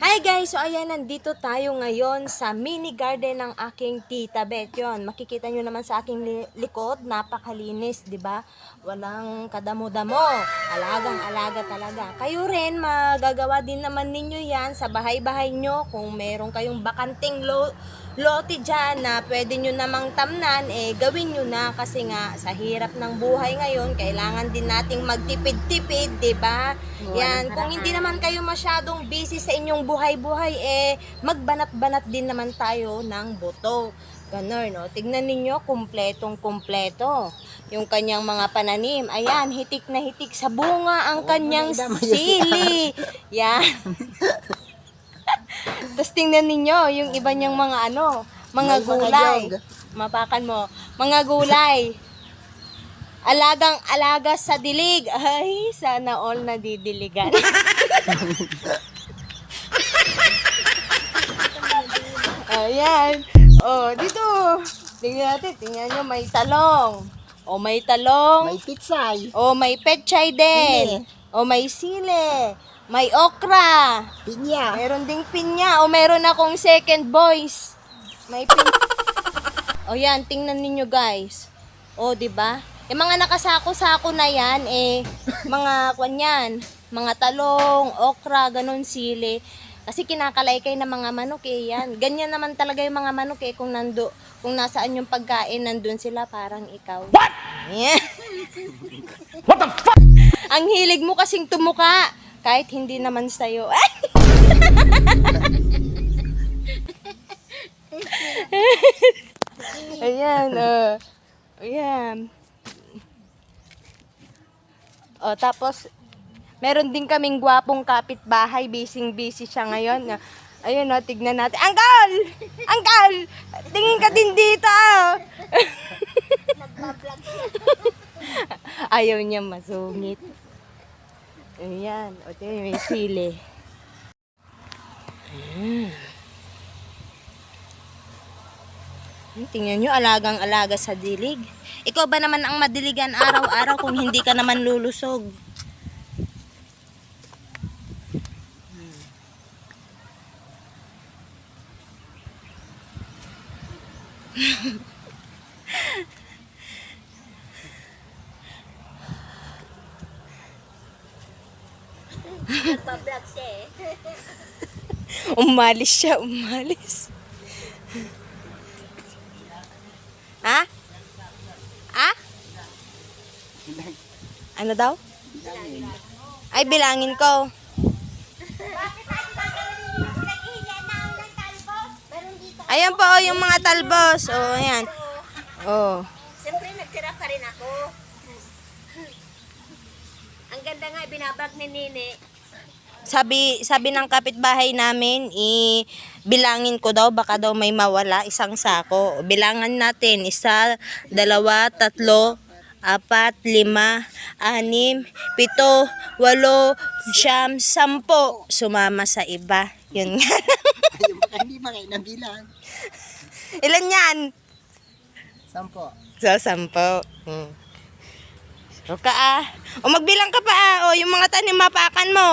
Hi guys! So ayan, nandito tayo ngayon sa mini garden ng aking tita Beth. Yun, makikita nyo naman sa aking likod, napakalinis, di ba? Walang kadamo-damo. Alagang-alaga talaga. Kayo rin, magagawa din naman ninyo yan sa bahay-bahay nyo. Kung meron kayong bakanting lote dyan na pwede nyo namang tamnan, gawin nyo na kasi nga sa hirap ng buhay ngayon, kailangan din nating magtipid-tipid, di ba? Yan, kung hindi naman kayo masyadong busy sa inyong buhay-buhay, magbanat-banat din naman tayo ng buto. Ganon, no? Tignan ninyo, kumpletong-kumpleto yung kanyang mga pananim. Ayan, hitik na hitik sa bunga ang kanyang sili. Yan. Tapos tingnan ninyo, yung iba niyang mga mga gulay. Mapakan mo. Mga gulay. Alagang-alaga sa dilig. Ay, sana all nadidiligan. Ayan. Oh, dito. Tingnan natin. Tingnan nyo, may talong. O, may talong. May pitsay. O, may pechay din. O, may sile. May okra. Pinya. Meron ding pinya. O, meron akong second voice. May pinya. O, yan. Tingnan ninyo, guys. O, diba? Yung mga nakasako-sako na yan, mga kanyan, mga talong, okra, ganun, sili. Kasi kinakalaykay ng mga manok yan. Ganyan naman talaga yung mga manok kung nasaan yung pagkain, nandun sila parang ikaw. What? Yeah. What the fuck? Ang hilig mo kasing tumuka, kahit hindi naman sa'yo. Ayan, ayan. O, tapos, meron din kaming gwapong kapitbahay. Busy siya ngayon. Ayun, tignan natin. Angkol! Angkol! Tingin ka din dito. Ayaw niya masungit. Ayan. O, tingnan, may sili. Ayan. Tingnan nyo, alagang-alaga sa dilig. Ikaw ba naman ang madiligan araw-araw kung hindi ka naman lulusog? Umalis siya, umalis. Ha? Ha? Ano daw? Ay, bilangin ko. Ayan po, yung mga talbos. Oh, ayan. Oh. Siyempre, nagtira pa rin ako. Ang ganda nga, binabag ni Nini. Sabi ng kapitbahay namin, bilangin ko daw, baka daw may mawala, isang sako. Bilangan natin, 1, 2, 3, 4, 5, 6, 7, 8, 9, 10, 10. Sumama sa iba. Yun nga. Ayun, baka hindi ba kayo nabilang? Ilan yan? 10. So, 10. So ka O magbilang ka pa O yung mga tanim mapakan mo.